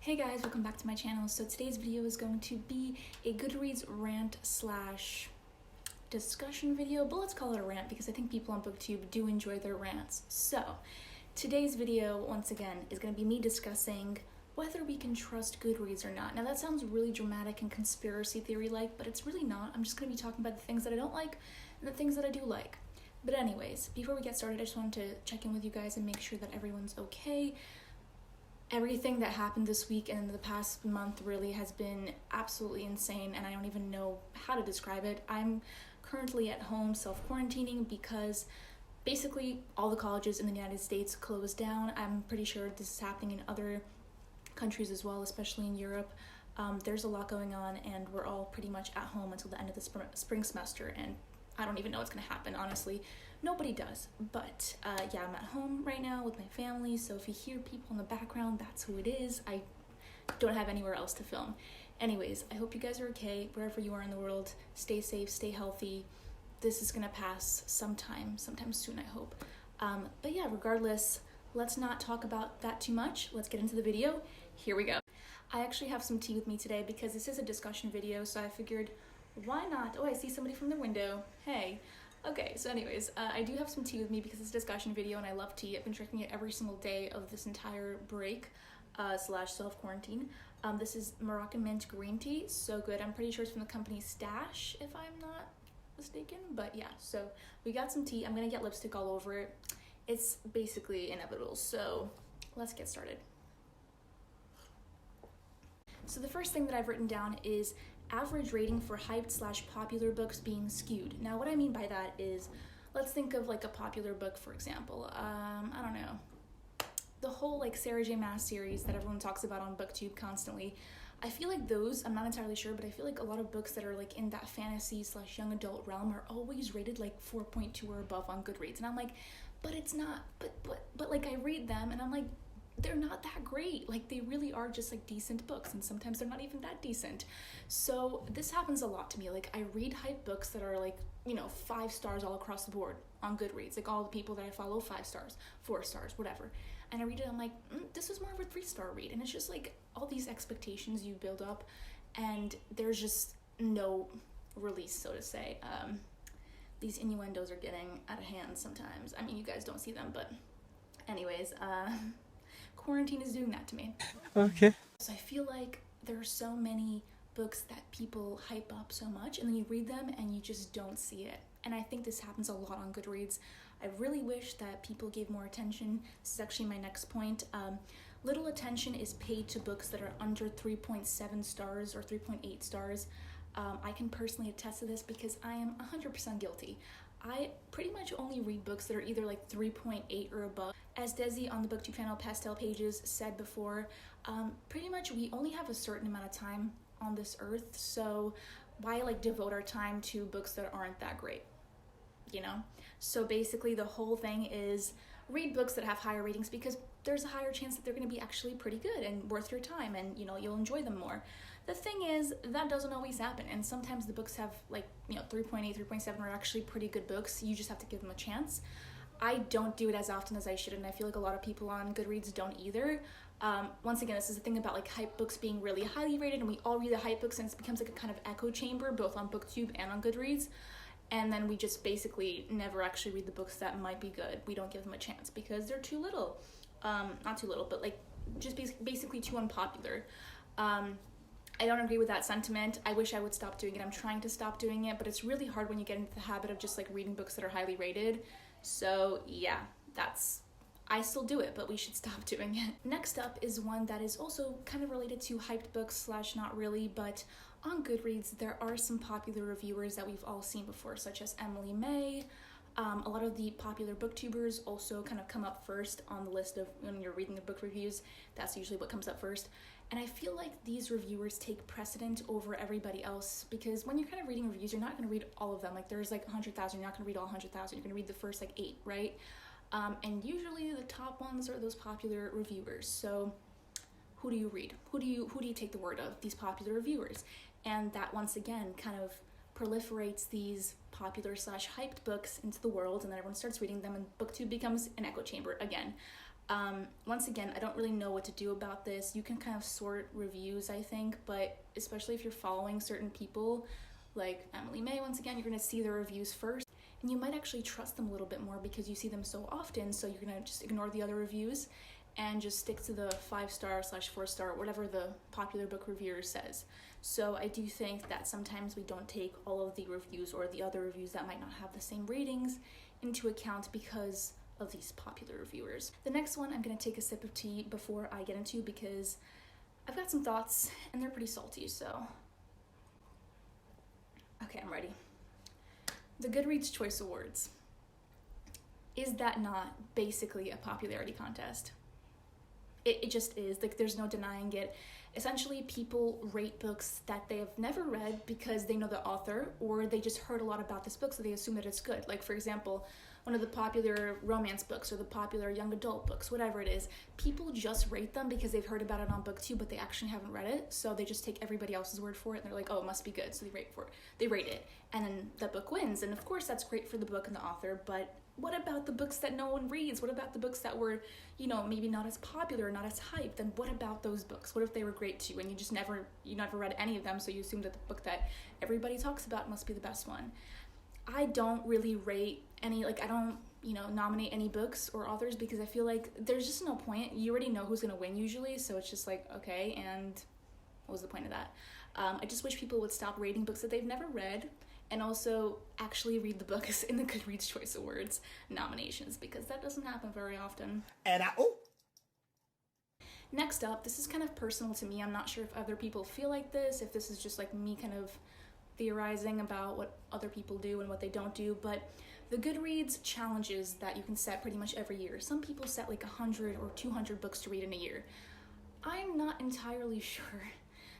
Hey guys, welcome back to my channel. So today's video is going to be a Goodreads rant slash discussion video, but let's call it a rant because I think people on BookTube do enjoy their rants. So today's video, once again, is going to be me discussing whether we can trust Goodreads or not. Now that sounds really dramatic and conspiracy theory-like, but it's really not. I'm just going to be talking about the things that I don't like and the things that I do like. But anyways, before we get started, I just wanted to check in with you guys and make sure that everyone's okay. Everything that happened this week and the past month really has been absolutely insane, and I don't even know how to describe it. I'm currently at home self-quarantining because basically all the colleges in the United States closed down. I'm pretty sure this is happening in other countries as well, especially in Europe. There's a lot going on, and we're all pretty much at home until the end of the spring semester, and I don't even know what's going to happen, honestly. Nobody does. But yeah, I'm at home right now with my family, so if you hear people in the background, that's who it is. I don't have anywhere else to film. Anyways, I hope you guys are okay wherever you are in the world. Stay safe, stay healthy. This is going to pass sometime soon, I hope. But yeah, regardless, let's not talk about that too much. Let's get into the video. Here we go. I actually have some tea with me today because this is a discussion video, so I figured, why not? Oh, I see somebody from the window. Hey. Okay, so anyways, I do have some tea with me because it's a discussion video and I love tea. I've been drinking it every single day of this entire break slash self-quarantine. This is Moroccan mint green tea. So good. I'm pretty sure it's from the company Stash, if I'm not mistaken. But yeah, so we got some tea. I'm going to get lipstick all over it. It's basically inevitable. So let's get started. So the first thing that I've written down is average rating for hyped slash popular books being skewed. Now what I mean by that is, let's think of like a popular book, for example. I don't know, the whole like Sarah J Maas series that everyone talks about on BookTube constantly. I feel like those, I'm not entirely sure, but I feel like a lot of books that are like in that fantasy slash young adult realm are always rated like 4.2 or above on Goodreads, and I'm like, but it's not, but like I read them and I'm like, they're not that great. Like, they really are just like decent books, and sometimes they're not even that decent. So this happens a lot to me. Like, I read hype books that are like, 5 stars all across the board on Goodreads. Like, all the people that I follow, 5 stars, 4 stars, whatever. And I read it, I'm like, this was more of a 3-star read. And it's just like all these expectations you build up, and there's just no release, so to say. These innuendos are getting out of hand sometimes. I mean, you guys don't see them, but anyways, quarantine is doing that to me. Okay. So I feel like there are so many books that people hype up so much, and then you read them and you just don't see it. And I think this happens a lot on Goodreads. I really wish that people gave more attention. This is actually my next point. Little attention is paid to books that are under 3.7 stars or 3.8 stars. I can personally attest to this because I am 100% guilty. I pretty much only read books that are either like 3.8 or above. As Desi on the BookTube channel Pastel Pages said before, pretty much we only have a certain amount of time on this earth, so why like devote our time to books that aren't that great, So basically the whole thing is read books that have higher ratings because there's a higher chance that they're going to be actually pretty good and worth your time, and you'll enjoy them more. The thing is, that doesn't always happen, and sometimes the books have like 3.8, 3.7 are actually pretty good books. You just have to give them a chance. I don't do it as often as I should, and I feel like a lot of people on Goodreads don't either. Once again, this is the thing about like hype books being really highly rated, and we all read the hype books, and it becomes like a kind of echo chamber both on BookTube and on Goodreads. And then we just basically never actually read the books that might be good. We don't give them a chance because they're too little. Not too little, but like just basically too unpopular. I don't agree with that sentiment. I wish I would stop doing it. I'm trying to stop doing it, but it's really hard when you get into the habit of just like reading books that are highly rated. So yeah, I still do it, but we should stop doing it. Next up is one that is also kind of related to hyped books slash not really, but on Goodreads, there are some popular reviewers that we've all seen before, such as Emily May. A lot of the popular booktubers also kind of come up first on the list of when you're reading the book reviews. That's usually what comes up first. And I feel like these reviewers take precedent over everybody else because when you're kind of reading reviews, you're not going to read all of them. Like there's like 100,000, you're not going to read all 100,000. You're going to read the first like 8, right? And usually the top ones are those popular reviewers. So who do you read? Who do you take the word of? These popular reviewers. And that once again kind of proliferates these popular slash hyped books into the world, and then everyone starts reading them, and BookTube becomes an echo chamber again. Once again, I don't really know what to do about this. You can kind of sort reviews, I think, but especially if you're following certain people, like Emily May, once again, you're going to see their reviews first, and you might actually trust them a little bit more because you see them so often, so you're going to just ignore the other reviews and just stick to the 5-star/4-star, whatever the popular book reviewer says. So I do think that sometimes we don't take all of the reviews or the other reviews that might not have the same ratings into account because of these popular reviewers. The next one I'm going to take a sip of tea before I get into because I've got some thoughts and they're pretty salty, so. Okay, I'm ready. The Goodreads Choice Awards. Is that not basically a popularity contest? It just is. Like, there's no denying it. Essentially, people rate books that they have never read because they know the author, or they just heard a lot about this book, so they assume that it's good. Like, for example, one of the popular romance books or the popular young adult books, whatever it is, people just rate them because they've heard about it on BookTube, but they actually haven't read it, so they just take everybody else's word for it, and they're like, oh, it must be good, so they rate it, and then that book wins. And of course, that's great for the book and the author, but what about the books that no one reads? What about the books that were, maybe not as popular, not as hyped? Then what about those books? What if they were great too, and you never read any of them, so you assume that the book that everybody talks about must be the best one? I don't really rate any, I don't, nominate any books or authors because I feel like there's just no point. You already know who's gonna win usually, so it's just like, okay, and what was the point of that? I just wish people would stop rating books that they've never read, and also actually read the books in the Goodreads Choice Awards nominations, because that doesn't happen very often. Next up, this is kind of personal to me. I'm not sure if other people feel like this, if this is just like me kind of theorizing about what other people do and what they don't do, but the Goodreads challenges that you can set pretty much every year. Some people set like 100 or 200 books to read in a year. I'm not entirely sure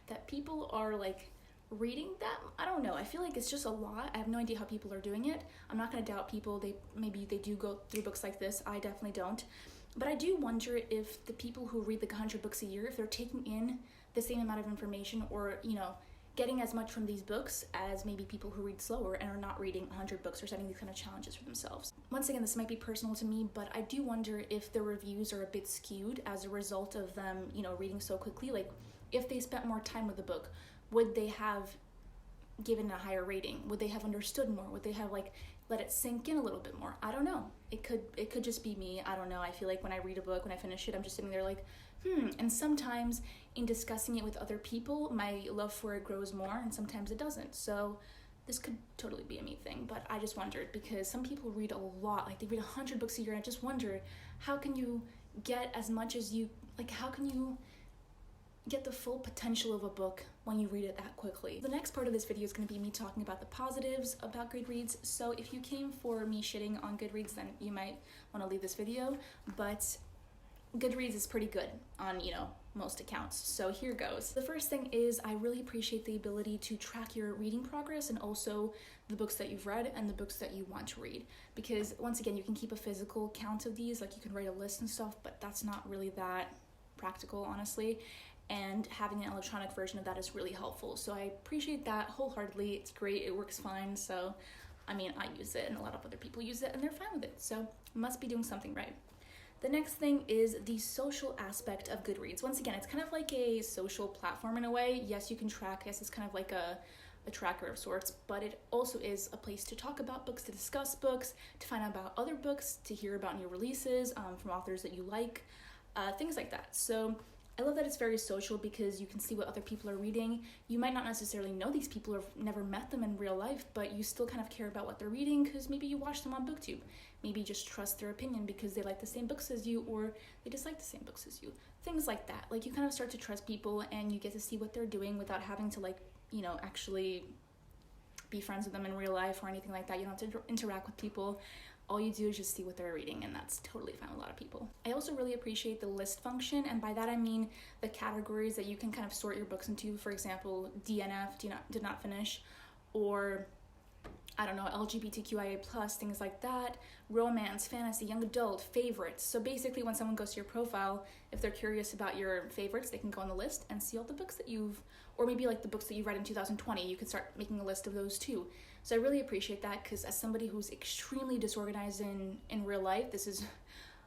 that people are reading that. I don't know. I feel like it's just a lot. I have no idea how people are doing it. I'm not going to doubt people. Maybe they do go through books like this. I definitely don't. But I do wonder if the people who read 100 books a year, if they're taking in the same amount of information or, getting as much from these books as maybe people who read slower and are not reading 100 books or setting these kind of challenges for themselves. Once again, this might be personal to me, but I do wonder if the reviews are a bit skewed as a result of them, reading so quickly. Like, if they spent more time with the book, would they have given a higher rating? Would they have understood more? Would they have let it sink in a little bit more? I don't know. It could just be me. I don't know. I feel like when I read a book, when I finish it, I'm just sitting there and sometimes in discussing it with other people, my love for it grows more, and sometimes it doesn't. So this could totally be a me thing, but I just wondered because some people read a lot, they read 100 books a year, and I just wonder, how can you get as much as you, how can you get the full potential of a book when you read it that quickly? The next part of this video is going to be me talking about the positives about Goodreads. So if you came for me shitting on Goodreads, then you might want to leave this video, but Goodreads is pretty good on, most accounts. So here goes. The first thing is I really appreciate the ability to track your reading progress and also the books that you've read and the books that you want to read. Because once again, you can keep a physical count of these, you can write a list and stuff, but that's not really that practical, honestly. And having an electronic version of that is really helpful. So I appreciate that wholeheartedly. It's great. It works fine. So, I use it and a lot of other people use it and they're fine with it. So must be doing something right. The next thing is the social aspect of Goodreads. Once again, it's kind of like a social platform in a way. Yes, you can track. Yes, it's kind of like a tracker of sorts, but it also is a place to talk about books, to discuss books, to find out about other books, to hear about new releases from authors that you like, things like that. So I love that it's very social because you can see what other people are reading. You might not necessarily know these people or never met them in real life, but you still kind of care about what they're reading because maybe you watch them on BookTube. Maybe just trust their opinion because they like the same books as you or they dislike the same books as you. Things like that. You kind of start to trust people and you get to see what they're doing without having to actually be friends with them in real life or anything like that. You don't have to interact with people. All you do is just see what they're reading, and that's totally fine with a lot of people. I also really appreciate the list function, and by that I mean the categories that you can kind of sort your books into. For example, DNF, did not finish, or I don't know, LGBTQIA+, things like that, romance, fantasy, young adult, favorites. So basically when someone goes to your profile, if they're curious about your favorites, they can go on the list and see all the books that or maybe the books that you read in 2020, you can start making a list of those too. So I really appreciate that because as somebody who's extremely disorganized in real life, this is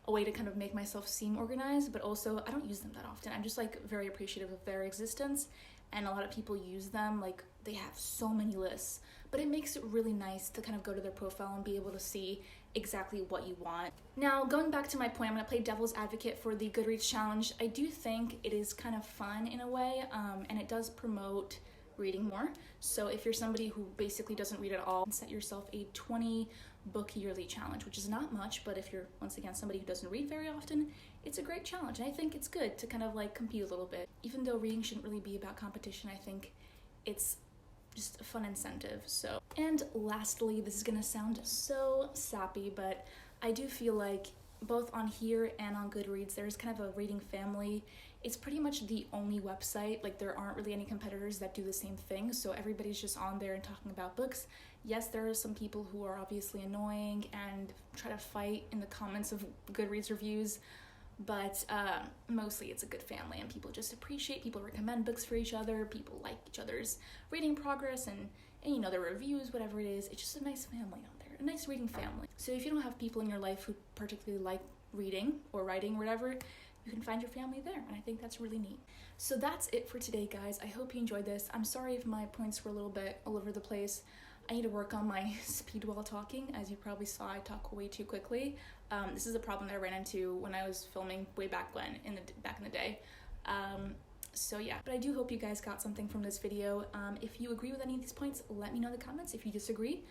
a way to kind of make myself seem organized, but also I don't use them that often. I'm just like very appreciative of their existence, and a lot of people use them. Like they have so many lists, but it makes it really nice to kind of go to their profile and be able to see exactly what you want. Now, going back to my point, I'm going to play devil's advocate for the Goodreads challenge. I do think it is kind of fun in a way, and it does promote reading more. So if you're somebody who basically doesn't read at all, set yourself a 20 book yearly challenge, which is not much, but if you're, once again, somebody who doesn't read very often, it's a great challenge. And I think it's good to kind of like compete a little bit. Even though reading shouldn't really be about competition, I think it's just a fun incentive. So, and lastly, this is gonna sound so sappy, but I do feel like both on here and on Goodreads, there's kind of a reading family. It's pretty much the only website, like there aren't really any competitors that do the same thing, so everybody's just on there and talking about books. Yes, there are some people who are obviously annoying and try to fight in the comments of Goodreads reviews, but mostly it's a good family and people just appreciate, people recommend books for each other, people like each other's reading progress and you know, their reviews, whatever it is. It's just a nice family out there, a nice reading family. So if you don't have people in your life who particularly like reading or writing or whatever, you can find your family there, and I think that's really neat. So that's it for today, guys. I hope you enjoyed this. I'm sorry if my points were a little bit all over the place. I need to work on my speed while talking. As you probably saw, I talk way too quickly. This is a problem that I ran into when I was filming way back when, back in the day. So yeah, but I do hope you guys got something from this video. If you agree with any of these points, let me know in the comments. If you disagree,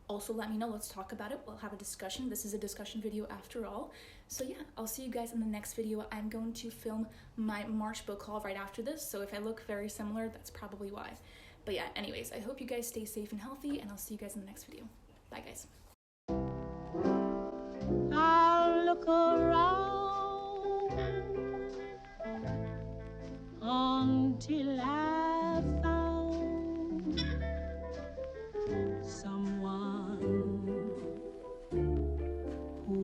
also let me know. Let's talk about it. We'll have a discussion. This is a discussion video after all. So yeah, I'll see you guys in the next video. I'm going to film my March book haul right after this, so if I look very similar, that's probably why. But yeah, anyways, I hope you guys stay safe and healthy, and I'll see you guys in the next video. Bye, guys. I'll look around until I